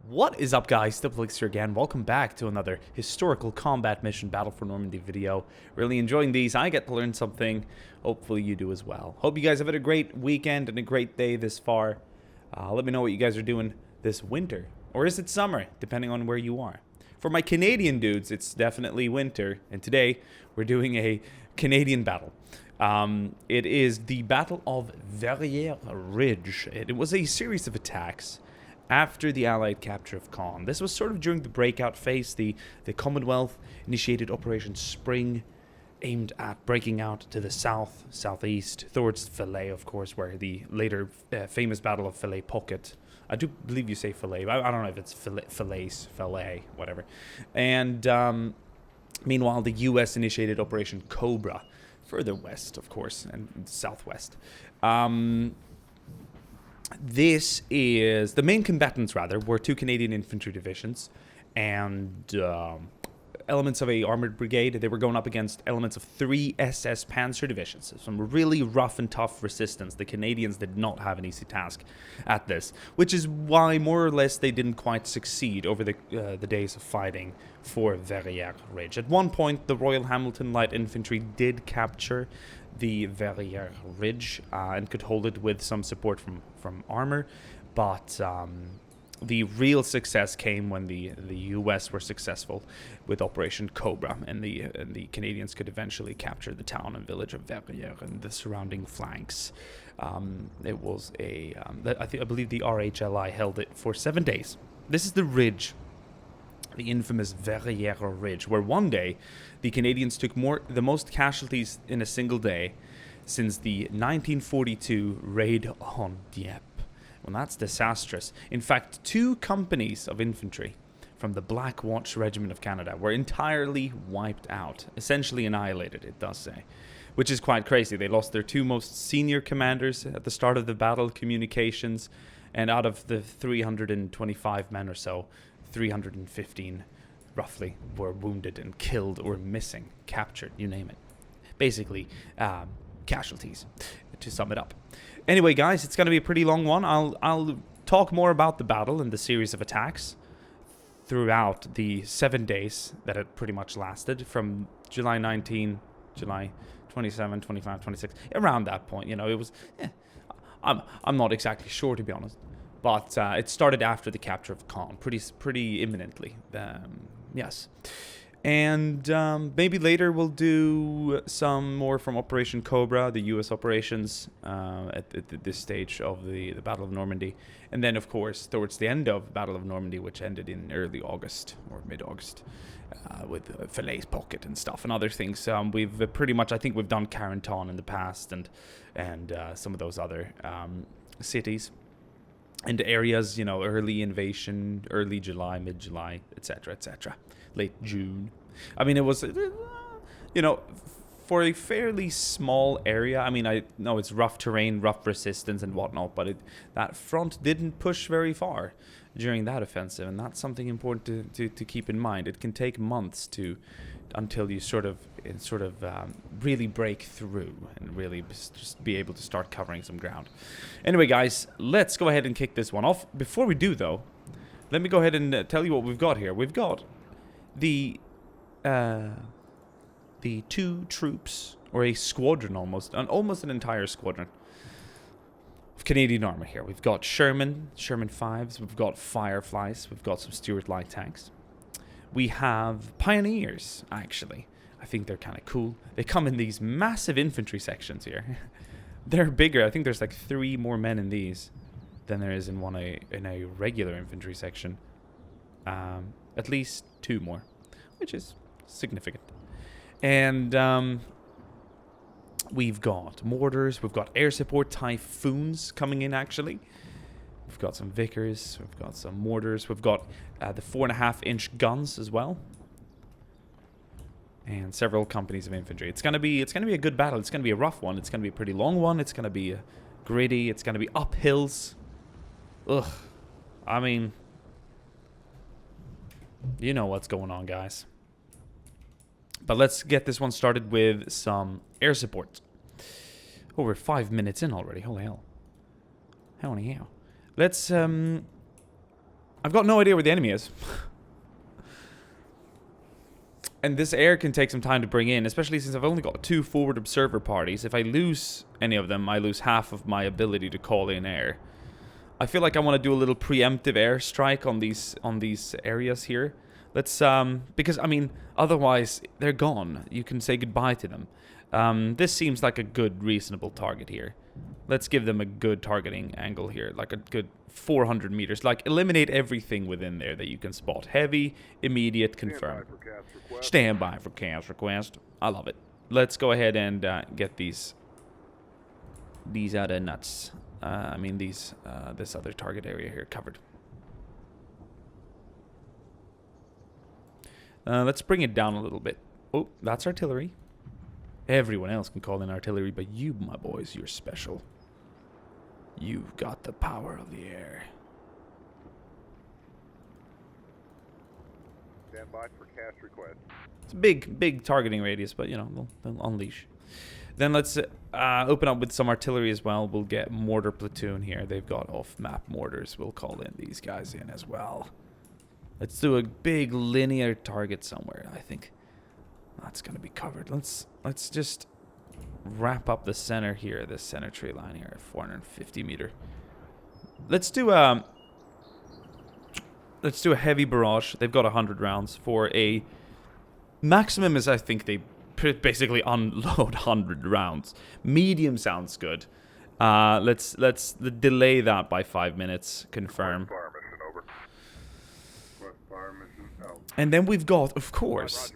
What is up, guys? DiplexHeated here again. Welcome back to another historical combat mission Battle for Normandy video. Really enjoying these. I get to learn something. Hopefully you do as well. Hope you guys have had a great weekend and a great day this far. Let me know what you guys are doing this winter. Or is it summer, depending on where you are. For my Canadian dudes, it's definitely winter. And today, we're doing a Canadian battle. It is the Battle of Verrières Ridge. It was a series of attacks after the Allied capture of Caen. This was sort of during the breakout phase. The Commonwealth initiated Operation Spring, aimed at breaking out to the southeast, towards Falaise, of course, where the later famous Battle of Falaise Pocket. I do believe you say Falaise. I don't know if it's Falaise, whatever. And meanwhile, the U.S. initiated Operation Cobra, further west, of course, and southwest. This is the main combatants, rather, were two Canadian infantry divisions and elements of a armored brigade. They were going up against elements of 3 SS Panzer divisions. Some really rough and tough resistance. The Canadians did not have an easy task at this, which is why more or less they didn't quite succeed over the days of fighting for Verrières Ridge. At one point, the Royal Hamilton Light Infantry did capture the Verrières Ridge and could hold it with some support from armor, but the real success came when the U.S. were successful with Operation Cobra, and the Canadians could eventually capture the town and village of Verrières and the surrounding flanks. It was I believe the RHLI held it for 7 days. This is the ridge, the infamous Verrières Ridge, where one day the Canadians took the most casualties in a single day since the 1942 raid on Dieppe. Well, that's disastrous. In fact, 2 companies of infantry from the Black Watch Regiment of Canada were entirely wiped out, essentially annihilated, it does say, which is quite crazy. They lost their 2 most senior commanders at the start of the battle, communications, and out of the 325 men or so, 315 roughly were wounded and killed or missing, captured, you name it. Basically, casualties, to sum it up. Anyway, guys, it's going to be a pretty long one. I'll talk more about the battle and the series of attacks throughout the 7 days that it pretty much lasted, from July 19, July 27, 25, 26, around that point. You know, it was, I'm not exactly sure, to be honest. But it started after the capture of Caen, pretty imminently. Yes. And maybe later we'll do some more from Operation Cobra, the U.S. operations, at this stage of the Battle of Normandy. And then, of course, towards the end of Battle of Normandy, which ended in early August or mid-August, with Falaise Pocket and stuff and other things. We've pretty much, I think we've done Carentan in the past and some of those other cities and areas, you know, early invasion, early July, mid-July, etc., etc., late June. I mean, it was, you know, for a fairly small area. I mean, I know it's rough terrain, rough resistance and whatnot, but that front didn't push very far during that offensive, and that's something important to keep in mind. It can take months until you sort of really break through and really just be able to start covering some ground. Anyway, guys, let's go ahead and kick this one off. Before we do, though, let me go ahead and tell you what we've got here. We've got the 2 troops, or a squadron almost an entire squadron of Canadian armor here. We've got Sherman 5s, we've got Fireflies, we've got some Stuart light tanks. We have Pioneers, actually. I think they're kind of cool. They come in these massive infantry sections here. They're bigger. I think there's like 3 more men in these than there is in a regular infantry section. At least 2 more, which is significant. And we've got mortars. We've got air support Typhoons coming in, actually. We've got some Vickers, we've got some mortars, we've got the 4.5-inch guns as well, and several companies of infantry. It's gonna be a good battle. It's gonna be a rough one. It's gonna be a pretty long one. It's gonna be gritty. It's gonna be up hills. Ugh, I mean, you know what's going on, guys. But let's get this one started with some air support. Oh, we're 5 minutes in already. Holy hell! Holy hell! Let's I've got no idea where the enemy is. And this air can take some time to bring in, especially since I've only got 2 forward observer parties. If I lose any of them, I lose half of my ability to call in air. I feel like I want to do a little preemptive airstrike on these areas here. Let's because I mean, otherwise they're gone. You can say goodbye to them. This seems like a good, reasonable target here. Let's give them a good targeting angle here, like a good 400 meters. Like, eliminate everything within there that you can spot. Heavy, immediate, confirm. Stand by for cast request. I love it. Let's go ahead and get these other nuts. I mean, this other target area here covered. Let's bring it down a little bit. Oh, that's artillery. Everyone else can call in artillery, but you, my boys, you're special. You've got the power of the air. Stand by for cast request. It's a big targeting radius, but, you know, they'll unleash. Then let's open up with some artillery as well. We'll get mortar platoon here. They've got off-map mortars. We'll call in these guys in as well. Let's do a big linear target somewhere. I think that's going to be covered. Let's just wrap up the center here, this center tree line here at 450 meter. Let's do a heavy barrage. They've got 100 rounds for a maximum is, I think they basically unload 100 rounds. Medium sounds good. Let's delay that by 5 minutes. Confirm. And then we've got, of course,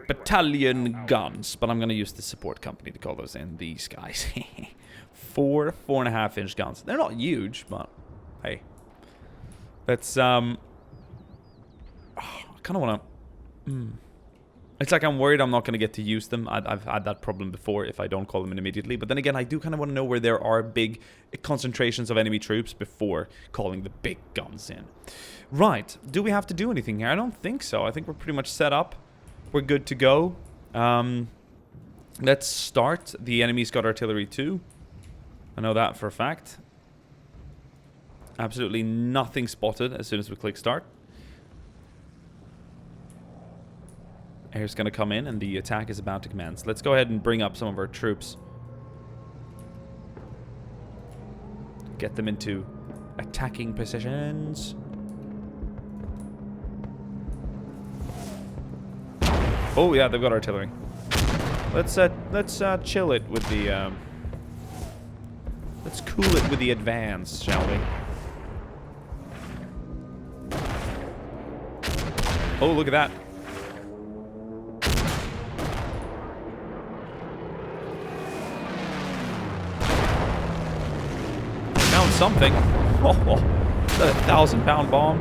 battalion guns, but I'm going to use the support company to call those in. These guys. 4.5 inch guns. They're not huge, but hey. Let's, I kind of want to, It's like I'm worried I'm not going to get to use them. I've had that problem before if I don't call them in immediately. But then again, I do kind of want to know where there are big concentrations of enemy troops before calling the big guns in. Right. Do we have to do anything here? I don't think so. I think we're pretty much set up. We're good to go. Let's start. The enemy's got artillery too. I know that for a fact. Absolutely nothing spotted as soon as we click start. Air's going to come in and the attack is about to commence. Let's go ahead and bring up some of our troops. Get them into attacking positions. Oh yeah, they've got artillery. Let's chill it with the let's cool it with the advance, shall we? Oh, look at that. Found something. Oh, is that a 1,000-pound bomb?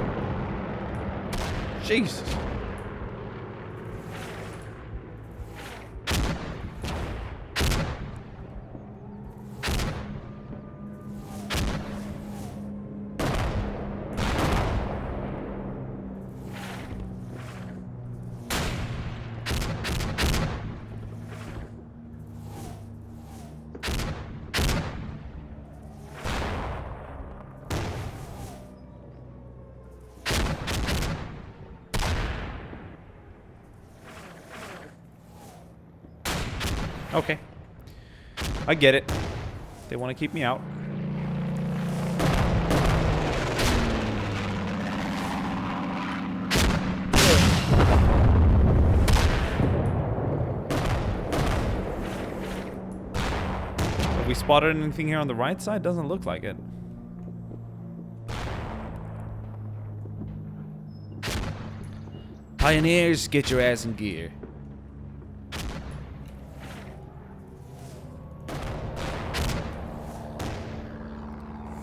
Jesus. Okay. I get it. They want to keep me out. Have we spotted anything here on the right side? Doesn't look like it. Pioneers, get your ass in gear.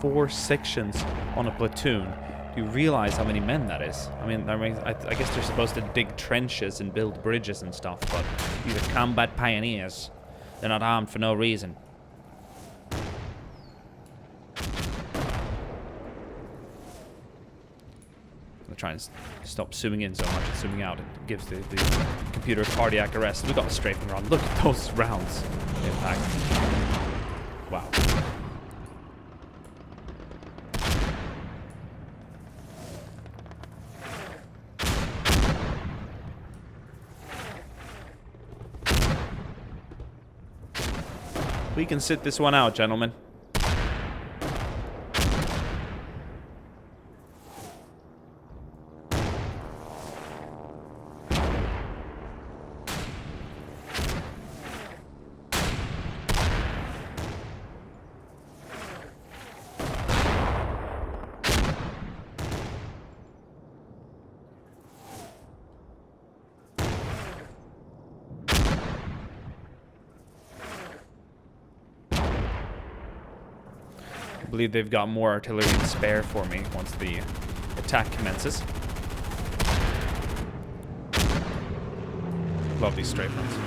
4 sections on a platoon. Do you realize how many men that is? I mean, I guess they're supposed to dig trenches and build bridges and stuff, but these are combat pioneers. They're not armed for no reason. I'm trying to stop zooming in so much and zooming out. It gives the computer cardiac arrest. We got a strafing run. Look at those rounds. Impact. Wow. We can sit this one out, gentlemen. I believe they've got more artillery in spare for me once the attack commences. Love these strafe ones.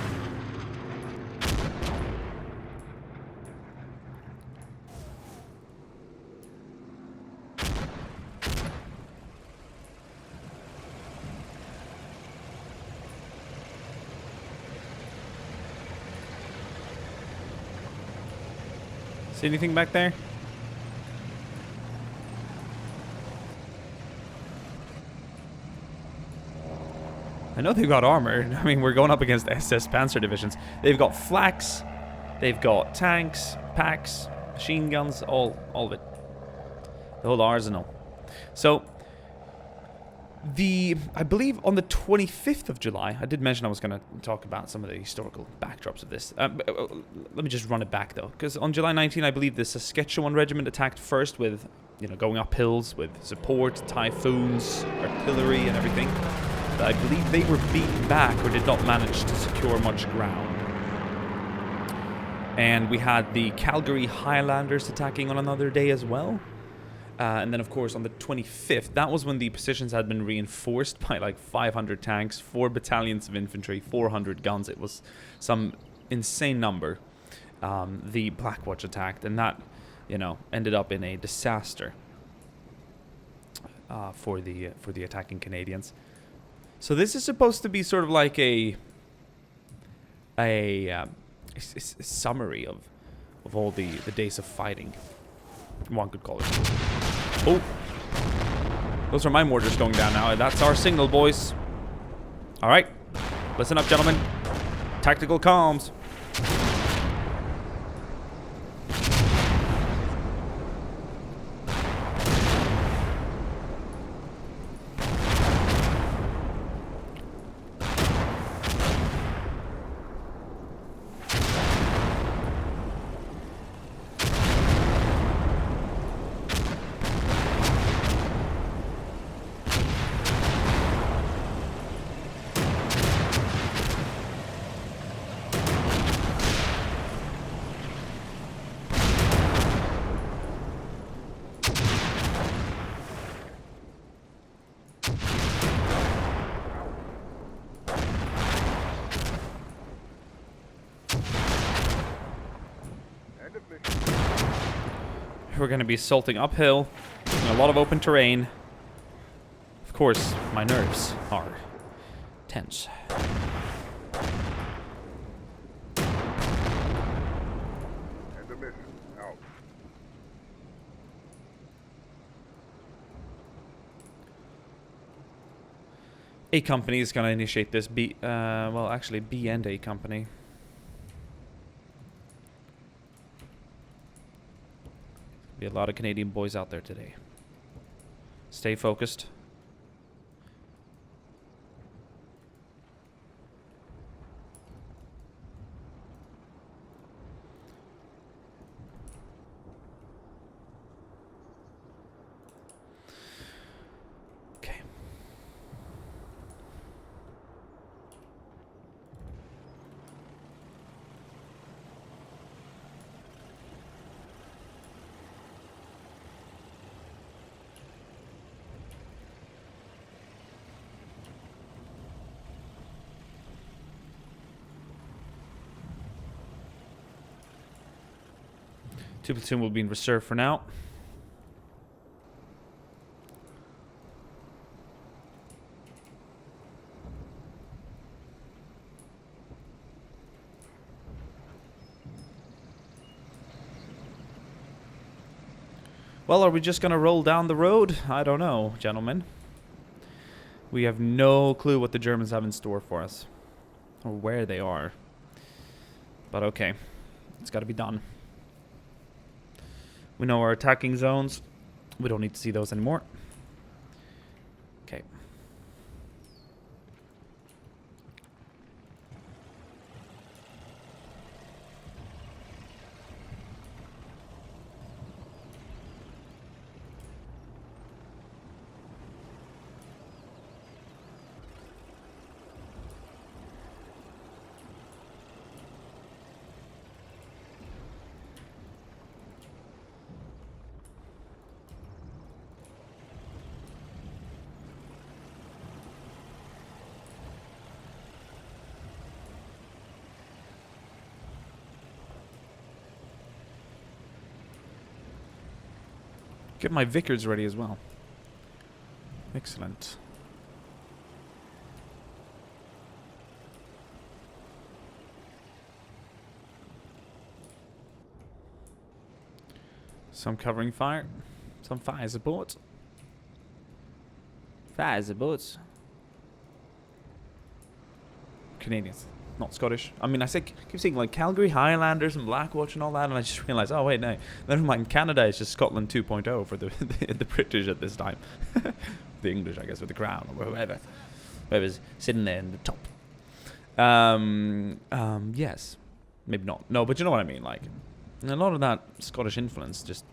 See anything back there? I know they've got armor. I mean, we're going up against SS Panzer divisions. They've got flaks, they've got tanks, packs, machine guns, all of it. The whole arsenal. So, I believe on the 25th of July, I did mention I was going to talk about some of the historical backdrops of this. Let me just run it back, though. Because on July 19, I believe the Saskatchewan Regiment attacked first with, going up hills with support, typhoons, artillery, and everything. I believe they were beaten back or did not manage to secure much ground. And we had the Calgary Highlanders attacking on another day as well. And then, of course, on the 25th, that was when the positions had been reinforced by like 500 tanks, 4 battalions of infantry, 400 guns. It was some insane number. The Blackwatch attacked, and that, ended up in a disaster for the attacking Canadians. So this is supposed to be sort of like a summary of all the days of fighting, one could call it. Oh, those are my mortars going down now. That's our signal, boys. All right, listen up, gentlemen. Tactical comms. We're going to be assaulting uphill, a lot of open terrain. Of course, my nerves are tense. End of mission. Out. A company is going to initiate this. B and A company. Be a lot of Canadian boys out there today. Stay focused. Okay. Two platoon will be in reserve for now. Well, are we just going to roll down the road? I don't know, gentlemen. We have no clue what the Germans have in store for us. Or where they are. But okay. It's got to be done. We know our attacking zones. We don't need to see those anymore. Okay. Get my Vickers ready as well. Excellent. Some covering fire. Some fire support. Fire support. Canadians, not Scottish. I mean, keep saying like Calgary Highlanders and Blackwatch and all that, and I just realized, oh wait, no, never mind. Canada is just Scotland 2.0 for the British at this time. The English, I guess, with the crown or whoever's sitting there in the top. Yes, maybe not. No, but you know what I mean. Like, a lot of that Scottish influence just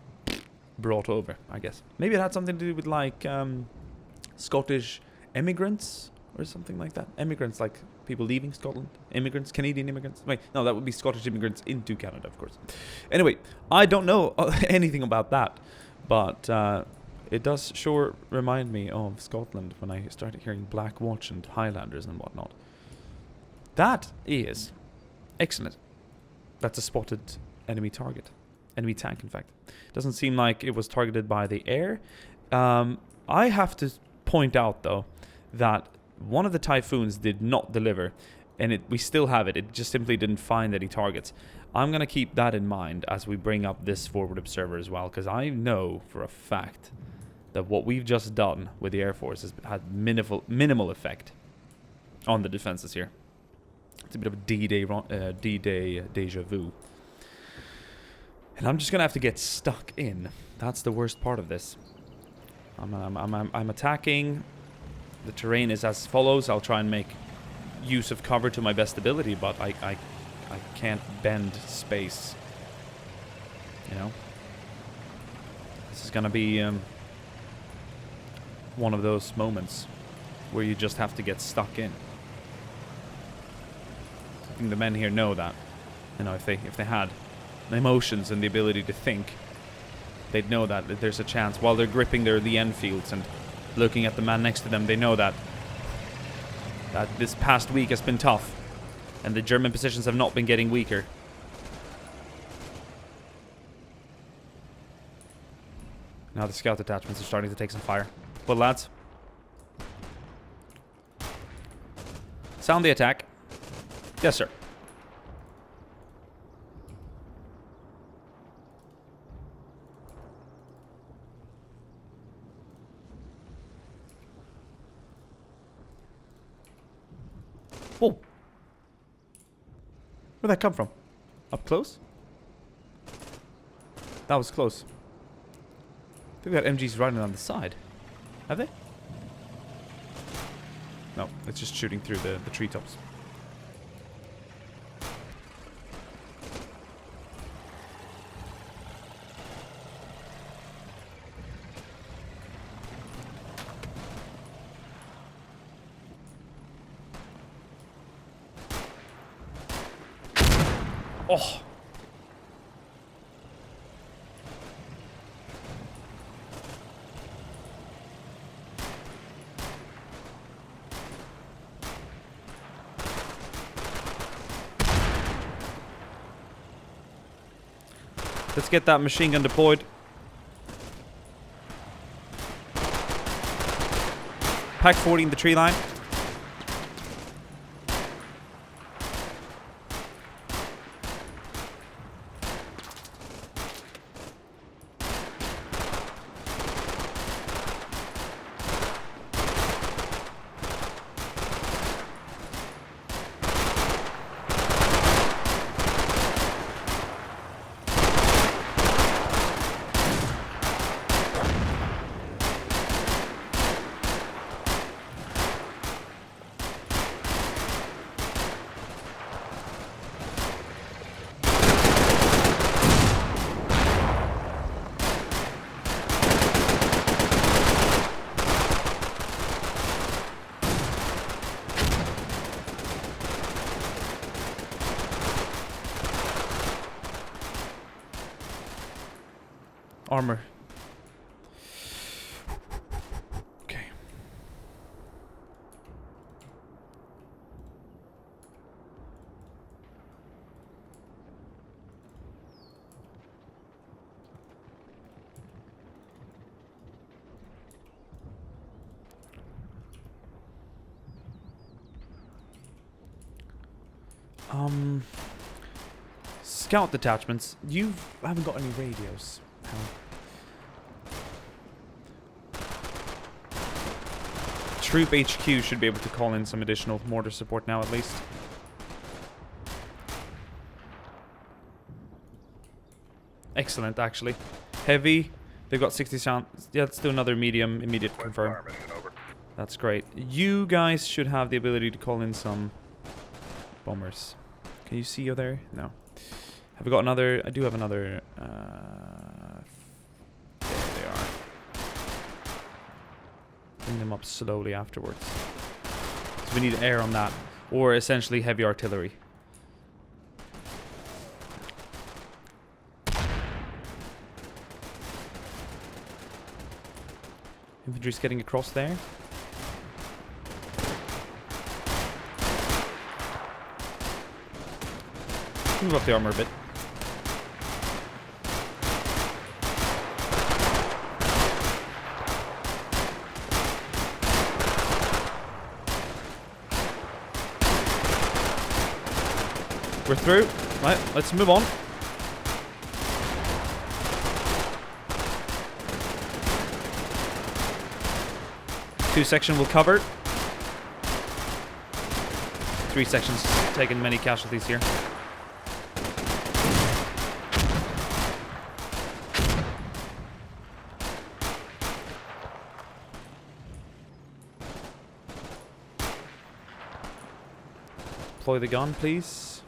brought over, I guess. Maybe it had something to do with like Scottish immigrants or something like that. Immigrants, like people leaving Scotland. Immigrants, Canadian immigrants. Wait, no, that would be Scottish immigrants into Canada, of course. Anyway, I don't know anything about that, but it does sure remind me of Scotland when I started hearing Blackwatch and Highlanders and whatnot. That is excellent. That's a spotted enemy target. Enemy tank, in fact. Doesn't seem like it was targeted by the air. I have to point out, though, that one of the Typhoons did not deliver, and we still have it. It just simply didn't find any targets. I'm going to keep that in mind as we bring up this forward observer as well, because I know for a fact that what we've just done with the Air Force has had minimal effect on the defenses here. It's a bit of a D-Day deja vu. And I'm just going to have to get stuck in. That's the worst part of this. I'm attacking. The terrain is as follows. I'll try and make use of cover to my best ability, but I can't bend space. You know? This is going to be one of those moments where you just have to get stuck in. I think the men here know that. You know, if they had the emotions and the ability to think, they'd know that there's a chance while they're gripping the Enfields and looking at the man next to them. They know that this past week has been tough and the German positions have not been getting weaker. Now the scout detachments are starting to take some fire. Well, lads, sound the attack. Yes, sir. Whoa. Where'd that come from? Up close? That was close. They've got MGs riding on the side. Have they? No, it's just shooting through the treetops. Oh. Let's get that machine gun deployed. Pack 40 in the tree line. armor. Okay. Scout detachments. You haven't got any radios. Troop HQ should be able to call in some additional mortar support now, at least. Excellent, actually. Heavy. They've got 60 sound. Yeah, let's do another medium. Immediate confirm. That's great. You guys should have the ability to call in some bombers. Can you see you there? No. Have we got another? I do have another. There they are. Bring them up slowly afterwards. So we need air on that. Or essentially heavy artillery. Infantry's getting across there. Move up the armor a bit. We're through. Right, let's move on. Two section will cover. Three sections taking many casualties here. Deploy the gun, please.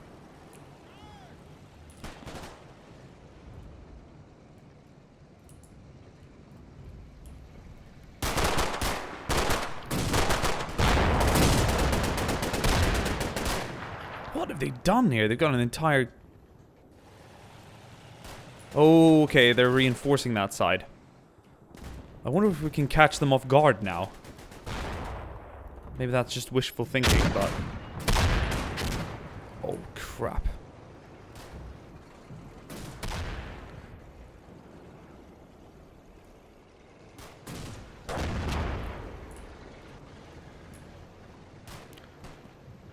What have they done here? They've got an entire... Okay, they're reinforcing that side. I wonder if we can catch them off guard now. Maybe that's just wishful thinking, but... Oh, crap.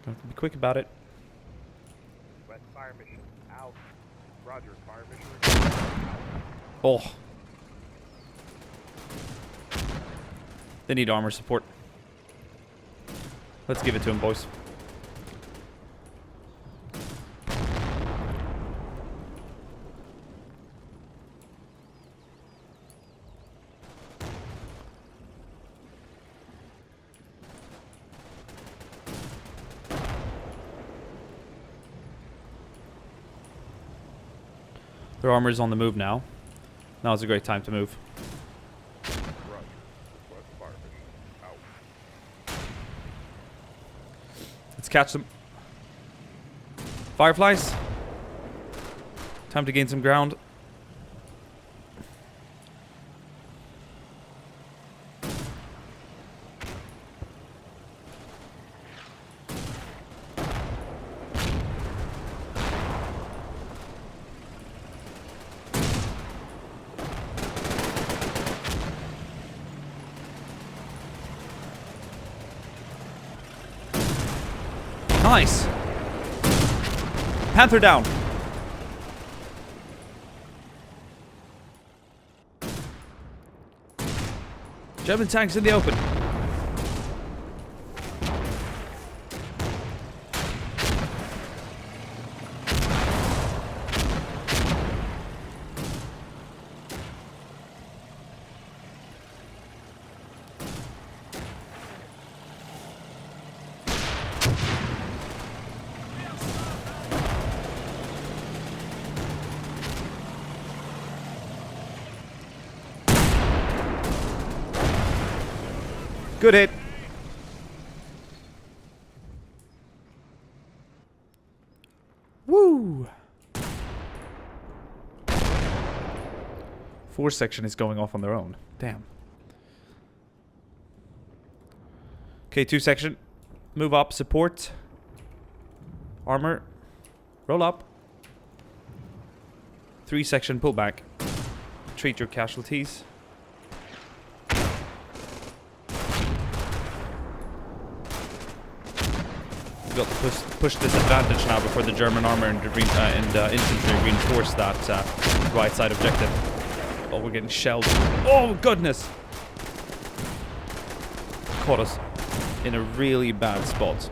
Gotta be quick about it. West fire mission out. Roger, fire mission out. Oh. They need armor support. Let's give it to them, boys. Their armor is on the move now. Now is a great time to move. Roger. West fire mission out. Let's catch them. Fireflies. Time to gain some ground. Nice. Panther down. German tanks in the open. Good hit. Woo. reinforced section is going off on their own. Damn. Okay, 2 section. Move up, support. Armor. Roll up. 3 section, pull back. Treat your casualties. We've got to push this advantage now before the German armor and infantry reinforce that right side objective. Oh, we're getting shelled. Oh, goodness! Caught us in a really bad spot.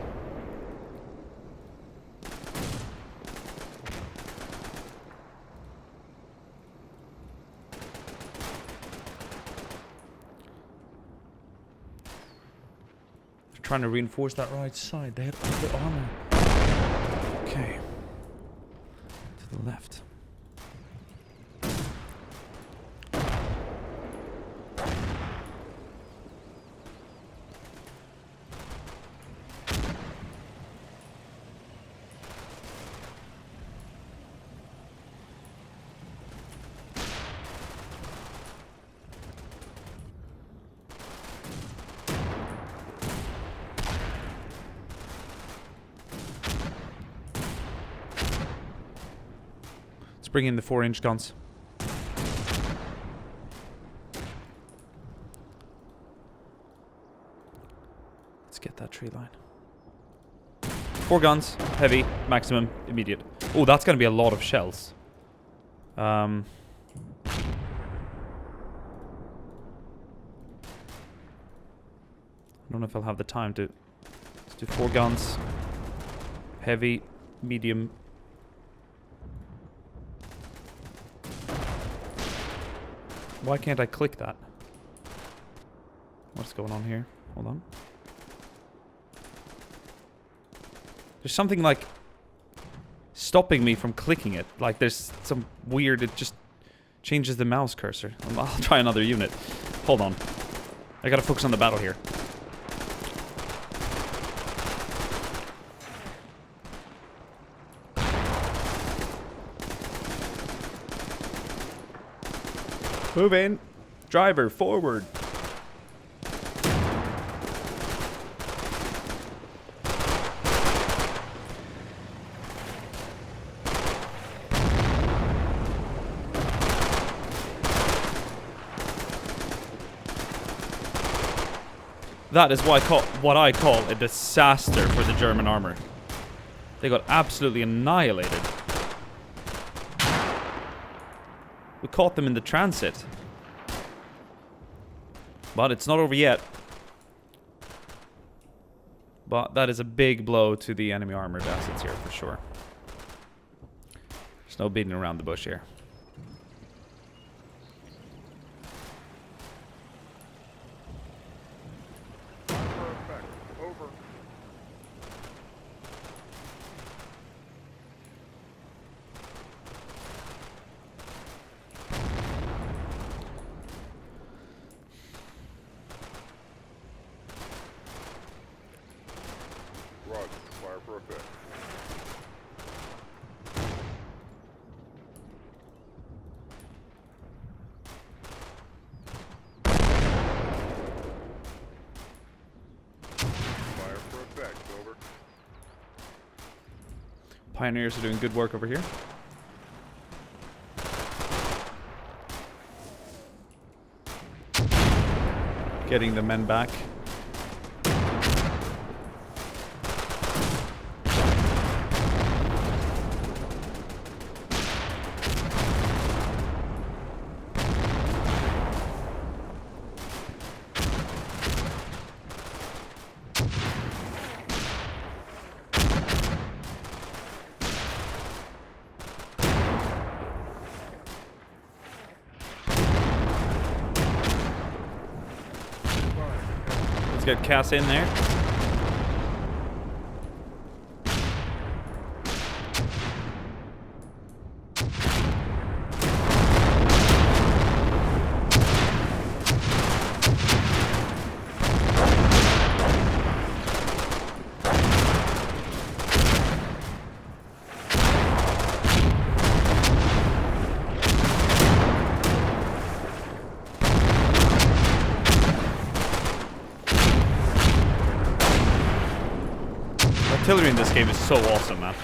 They're trying to reinforce that right side. They have the armor. Okay. To the left. Bring in the 4-inch guns. Let's get that tree line. 4 guns, heavy, maximum, immediate. Oh, that's gonna be a lot of shells. I don't know if I'll have the time to... Let's do 4 guns. Heavy, medium. Why can't I click that? What's going on here? Hold on. There's something like stopping me from clicking it. Like there's some weird, it just changes the mouse cursor. I'll try another unit. Hold on. I gotta focus on the battle here. Move in. Driver, forward. That is what I call a disaster for the German armor. They got absolutely annihilated. We caught them in the transit. But it's not over yet. But that is a big blow to the enemy armored assets here for sure. There's no beating around the bush here. Pioneers are doing good work over here. Getting the men back. Let's get Cass in there. artillery in this game is so awesome, man.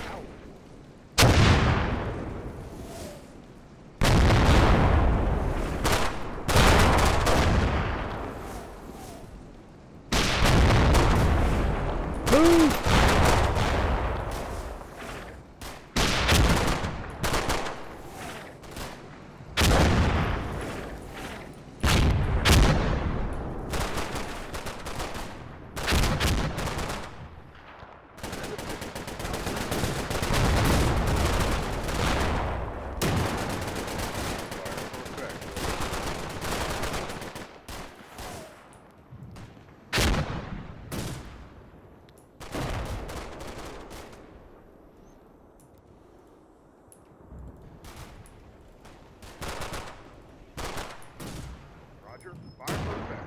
Roger. Fire perfect.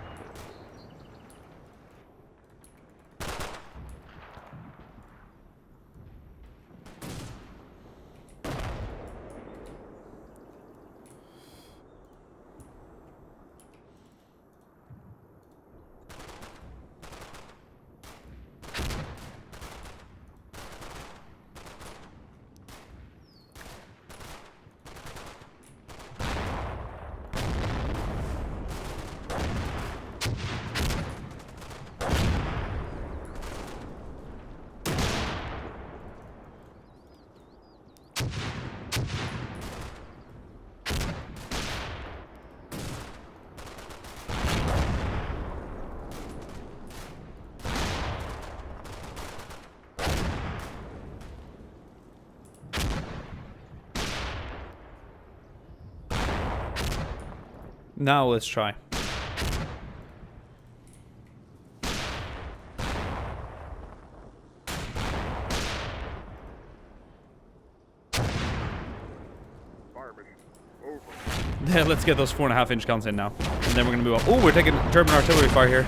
Now let's try. Fire mission over. Yeah, let's get those 4.5-inch guns in now. And then we're gonna move on. Oh, we're taking German artillery fire here.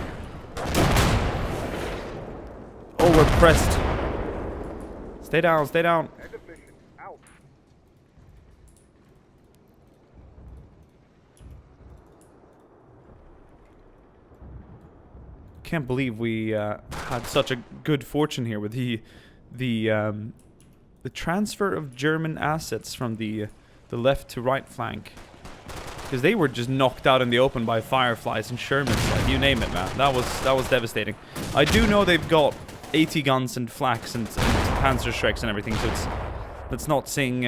Oh, we're pressed. Stay down, stay down. End of mission. Out. Can't believe we had such a good fortune here with the transfer of German assets from the left to right flank, because they were just knocked out in the open by Fireflies and Shermans, like, you name it, man. That was devastating. I do know they've got AT guns and flaks and Panzerschrecks and everything, so let's not sing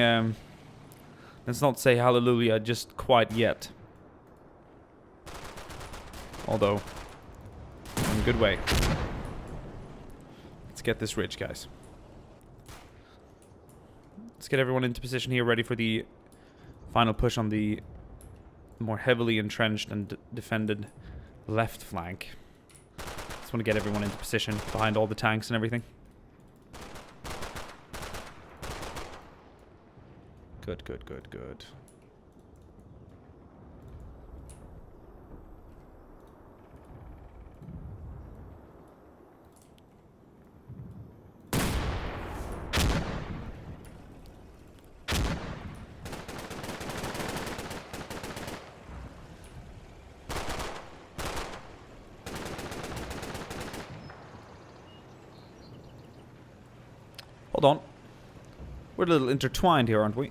let's not say hallelujah just quite yet. Although, in a good way. Let's get this ridge, guys. Let's get everyone into position here, ready for the final push on the more heavily entrenched and defended left flank. Just want to get everyone into position behind all the tanks and everything. Good, good, good, good. Hold on. We're a little intertwined here, aren't we?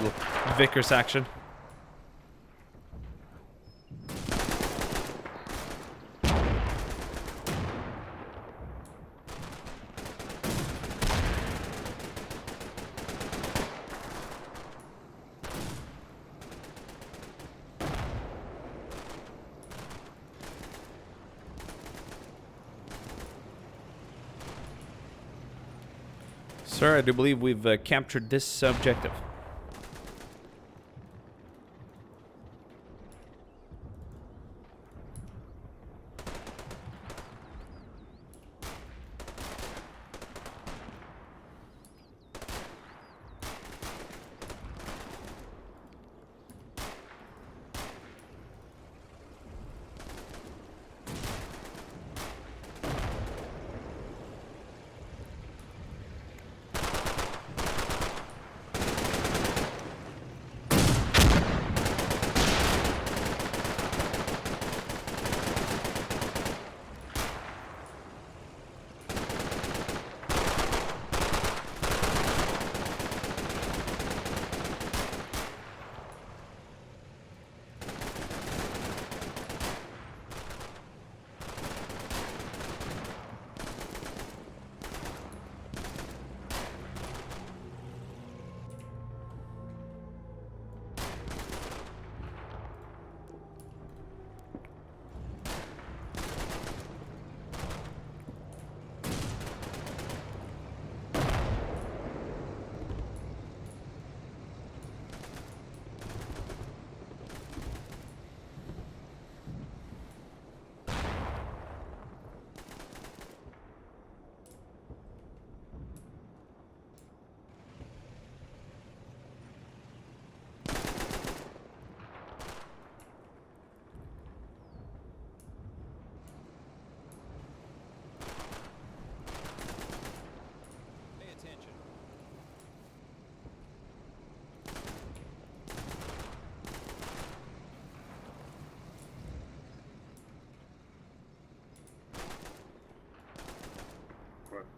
little Vickers action. Sir, I do believe we've captured this objective.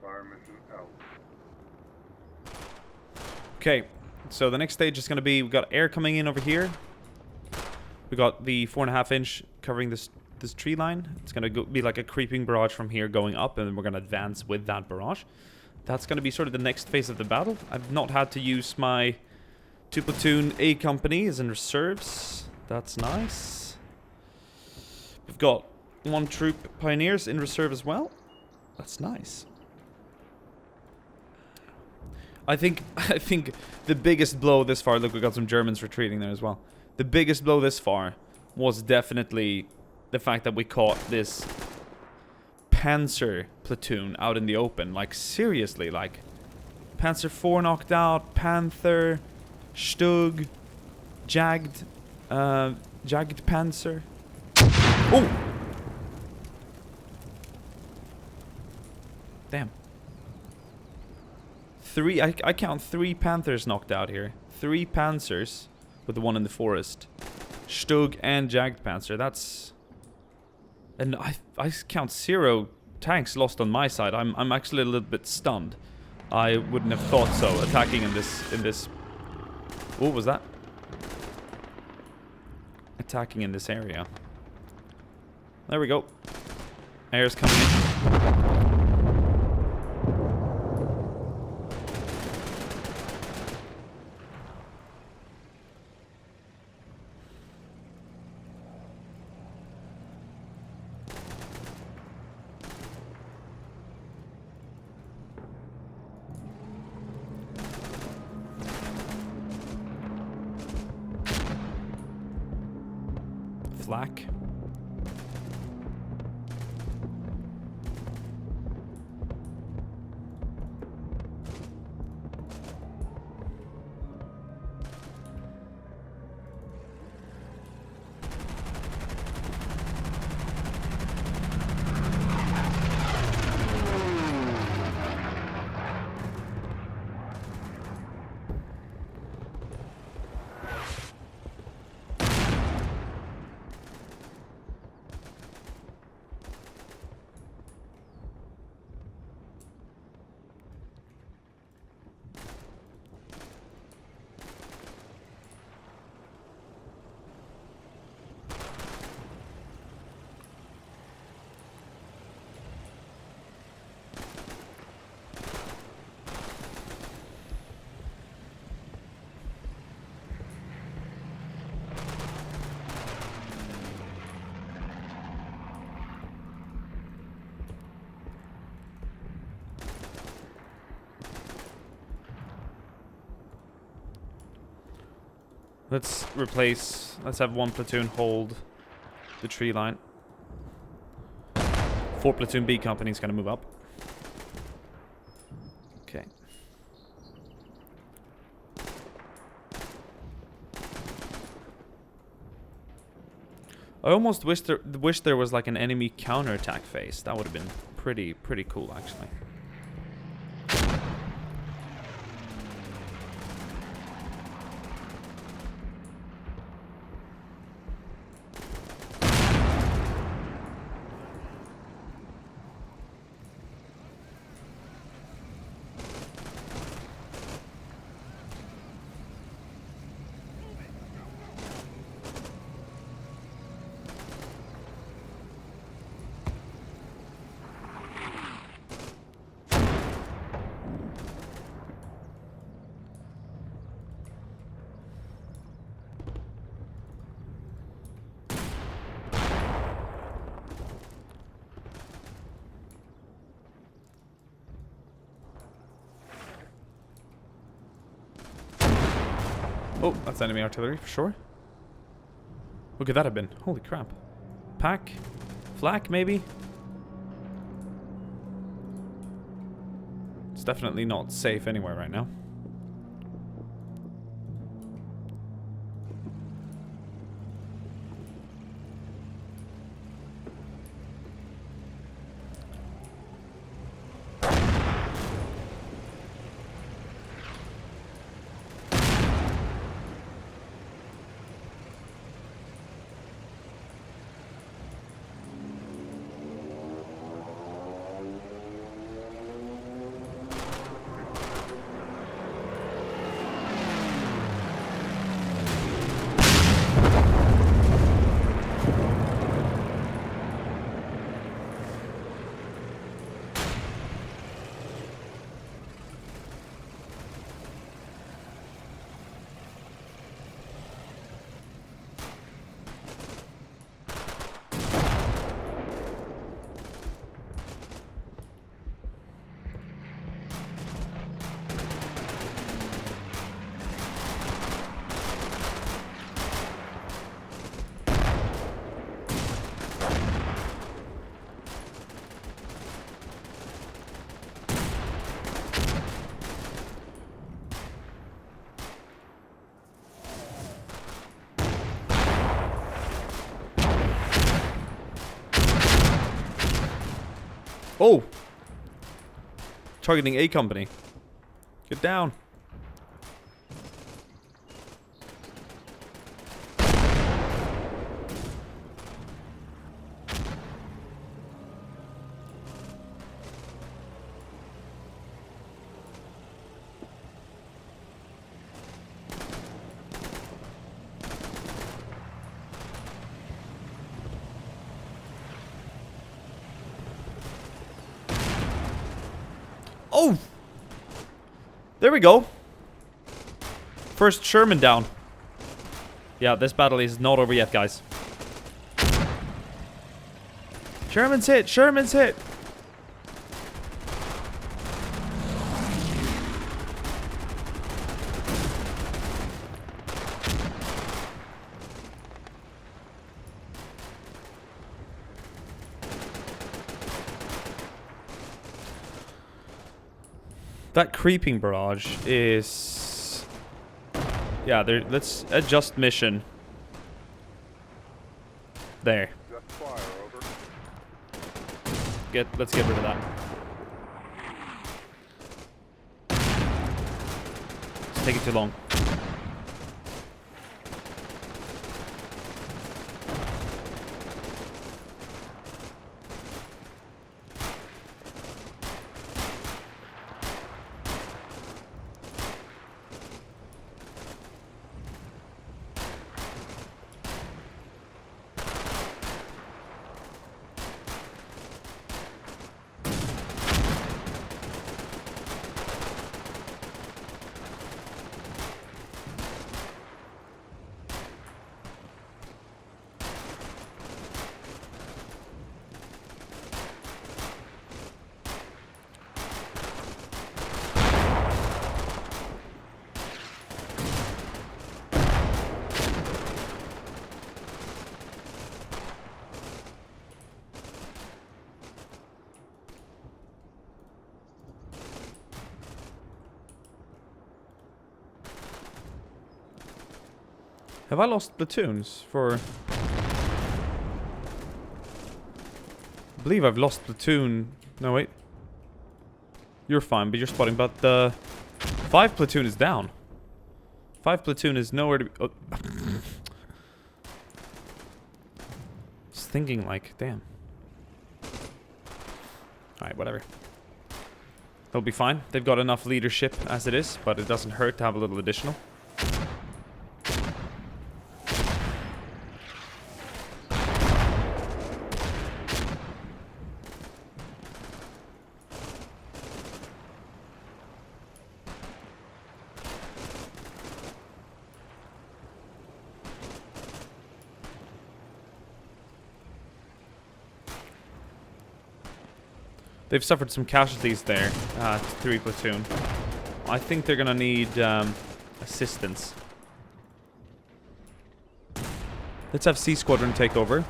Fire mission out. Okay, so the next stage is going to be, we've got air coming in over here. We got the 4.5 inch covering this tree line. It's going to be like a creeping barrage from here going up, and then we're going to advance with that barrage. That's going to be sort of the next phase of the battle. I've not had to use my 2 platoon A company as in reserves. That's nice. We've got 1 troop pioneers in reserve as well. That's nice. I think the biggest blow this far, look, we got some Germans retreating there as well. The biggest blow this far was definitely the fact that we caught this Panzer platoon out in the open. Like, seriously, like, Panzer IV knocked out, Panther, Stug, Jagged Panzer. Oh! Damn. I count 3 Panthers knocked out here. 3 Panzers with the one in the forest. Stug and Jagged Panzer. That's... And I count 0 tanks lost on my side. I'm actually a little bit stunned. I wouldn't have thought so, attacking in this... What was that? Attacking in this area. There we go. Air's coming in. Flak. Let's replace... Let's have 1 platoon hold the tree line. 4 platoon B company is going to move up. Okay. I almost wish there was like an enemy counterattack phase. That would have been pretty cool, actually. Oh, that's enemy artillery for sure. What could that have been? Holy crap. Pack? Flak, maybe? It's definitely not safe anywhere right now. Oh! Targeting A company. Get down. Oh! There we go. First Sherman down. Yeah, this battle is not over yet, guys. Sherman's hit! Sherman's hit! That creeping barrage is... Yeah, there. Let's adjust mission. There. Just fire, over. Let's get rid of that. It's taking too long. Have I lost platoons for... I believe I've lost platoon... No, wait. You're fine, but you're spotting. But the 5 platoon is down. 5 platoon is nowhere to be... Oh. Just thinking like, damn. Alright, whatever. They'll be fine. They've got enough leadership as it is, but it doesn't hurt to have a little additional. They've suffered some casualties there, 3 platoon. I think they're gonna need assistance. Let's have C Squadron take over.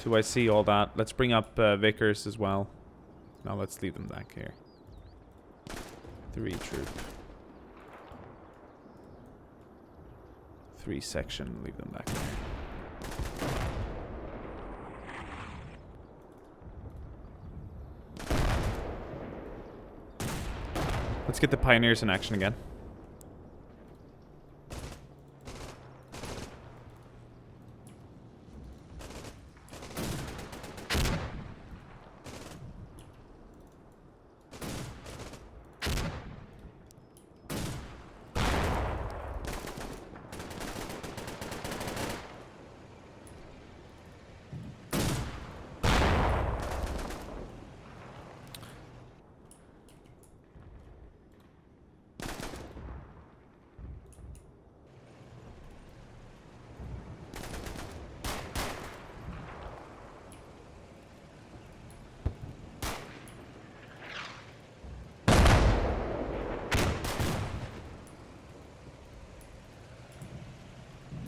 Do I see all that? Let's bring up Vickers as well. Now let's leave them back here. 3 troop. 3 section, leave them back there. Let's get the Pioneers in action again.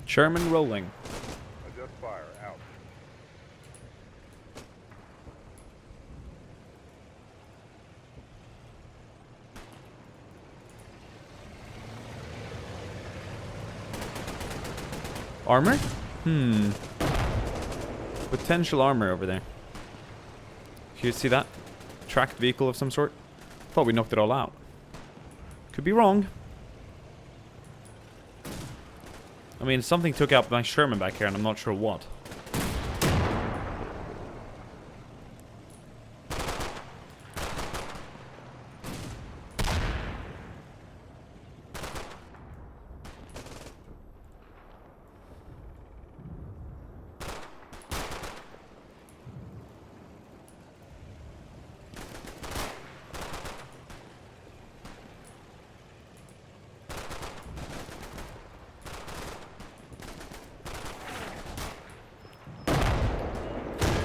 Sherman rolling. Adjust fire. Out. Armor? Potential armor over there. You see that? Tracked vehicle of some sort? Thought we knocked it all out. Could be wrong. I mean, something took out my Sherman back here, and I'm not sure what.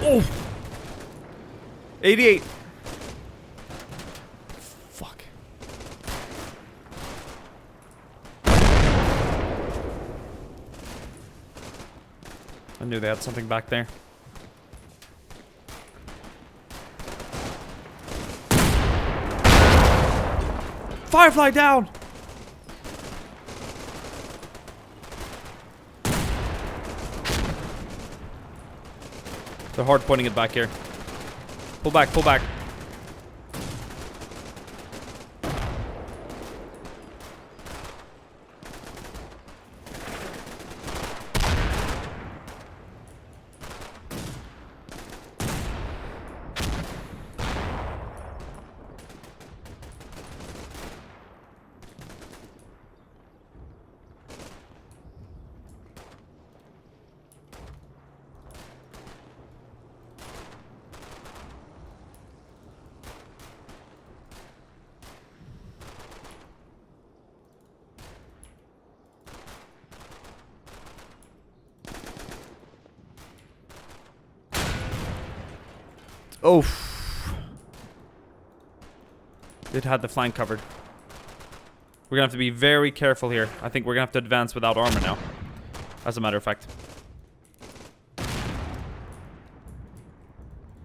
Oh! 88. Fuck. I knew they had something back there. Firefly down! They're hard pointing it back here. Pull back, pull back. Oh. It had the flank covered. We're gonna have to be very careful here. I think we're gonna have to advance without armor now. As a matter of fact.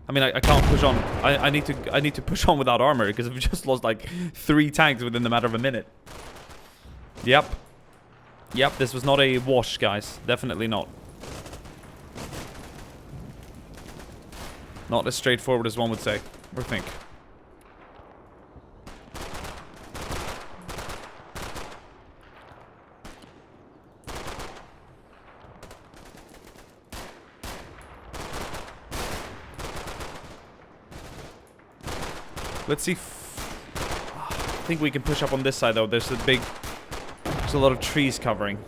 I mean, I can't push on. I need to push on without armor because we've just lost like 3 tanks within the matter of a minute. Yep. Yep, this was not a wash, guys. Definitely not. Not as straightforward as one would say, or think. Let's see. I think we can push up on this side, though. There's a lot of trees covering.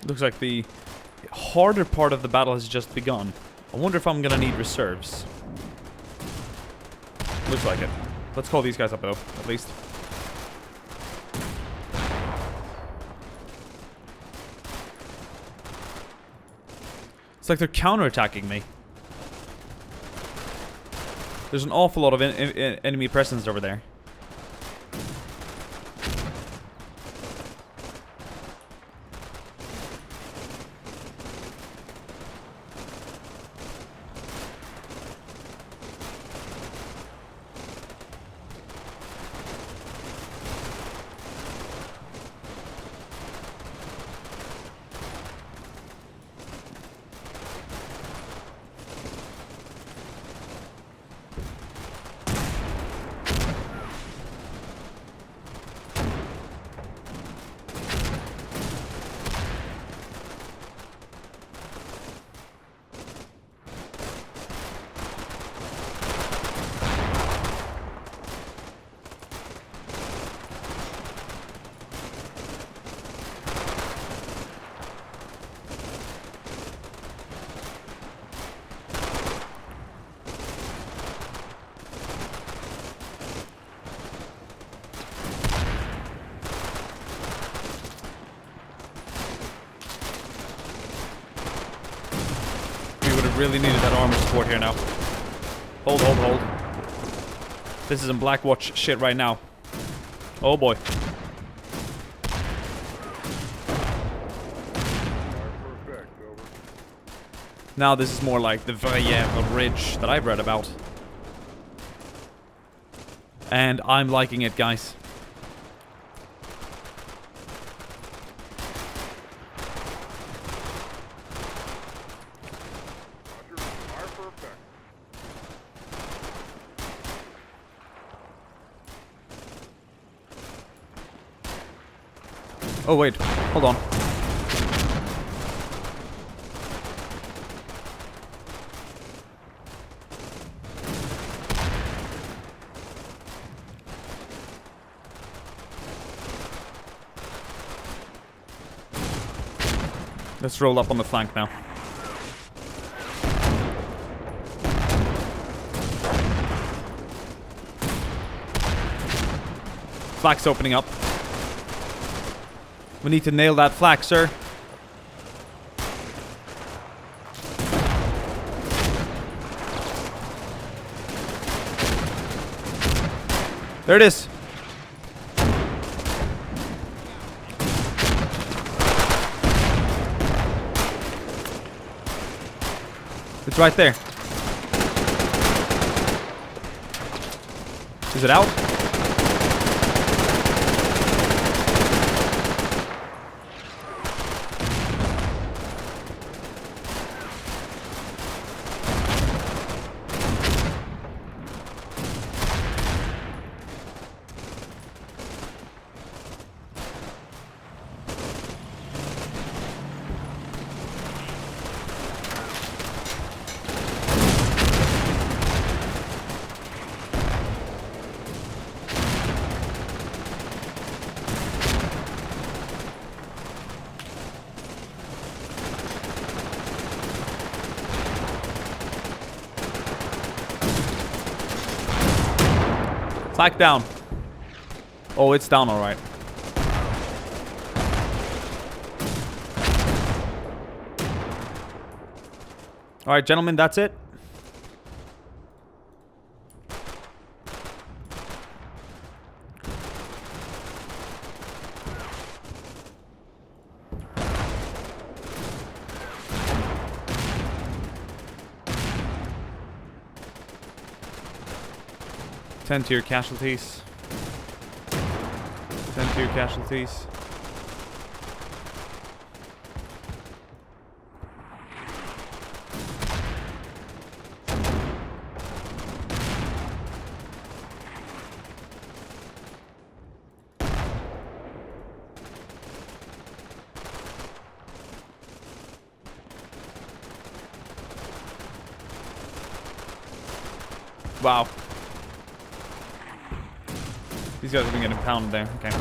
Looks like the harder part of the battle has just begun. I wonder if I'm gonna need reserves. Looks like it. Let's call these guys up, though, at least. It's like they're counterattacking me. There's an awful lot of enemy presence over there. Really needed that armor support here now. Hold, hold, hold. This is in Blackwatch shit right now. Oh boy. Now this is more like the Verrières ridge that I've read about. And I'm liking it, guys. Oh wait, hold on. Let's roll up on the flank now. Flak's opening up. We need to nail that flak, sir. There it is. It's right there. Is it out? Flak down. Oh, it's down all right. All right, gentlemen, that's it. Tend to your casualties. Tend to your casualties. Wow. These guys have been getting pounded there. Okay.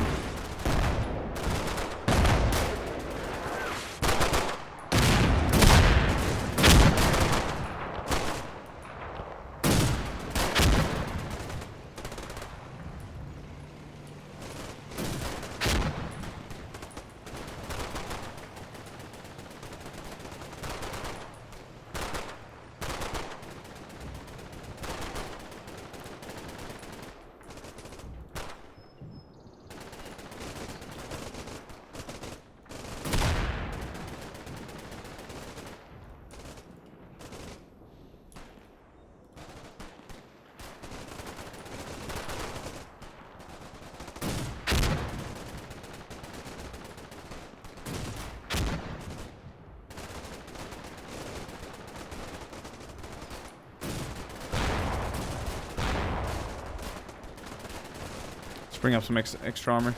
Bring up some extra armor.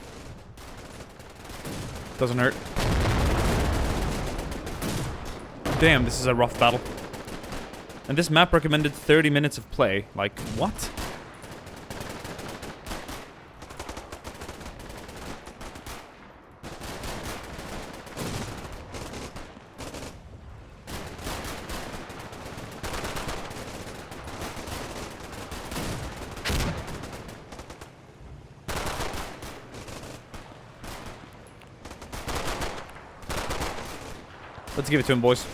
Doesn't hurt. Damn, this is a rough battle. And this map recommended 30 minutes of play. Like, what? Let's give it to him, boys.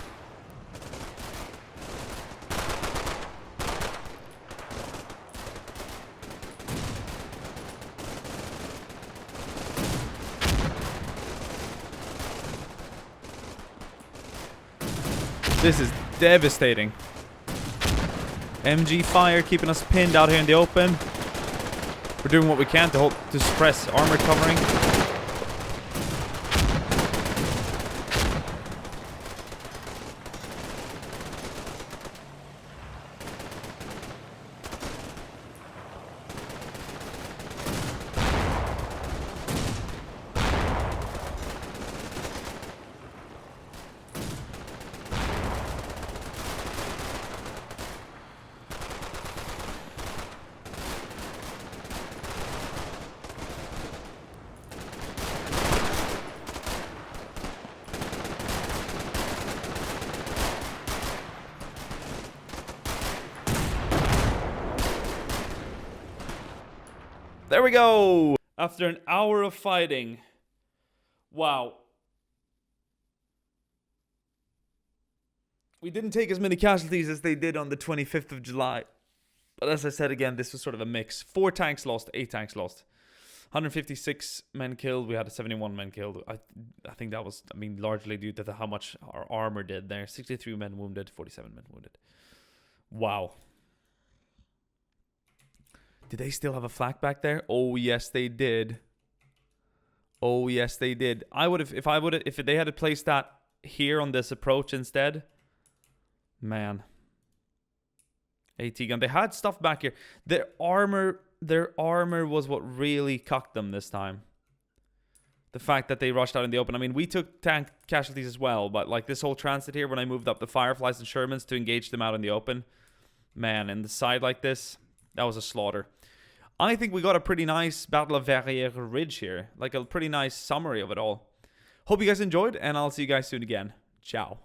This is devastating. MG fire keeping us pinned out here in the open. We're doing what we can to suppress armor covering. There we go! After an hour of fighting. Wow. We didn't take as many casualties as they did on the 25th of July. But as I said again, this was sort of a mix. 4 tanks lost, 8 tanks lost. 156 men killed, we had 71 men killed. I think that was, largely due to how much our armor did there. 63 men wounded, 47 men wounded. Wow. Did they still have a flak back there? Oh, yes, they did. Oh, yes, they did. I would have, if they had placed that here on this approach instead. Man. AT gun. They had stuff back here. Their armor was what really cucked them this time. The fact that they rushed out in the open. We took tank casualties as well, but like this whole transit here, when I moved up the Fireflies and Shermans to engage them out in the open. Man, in the side like this, that was a slaughter. I think we got a pretty nice Battle of Verrières Ridge here. Like a pretty nice summary of it all. Hope you guys enjoyed, and I'll see you guys soon again. Ciao.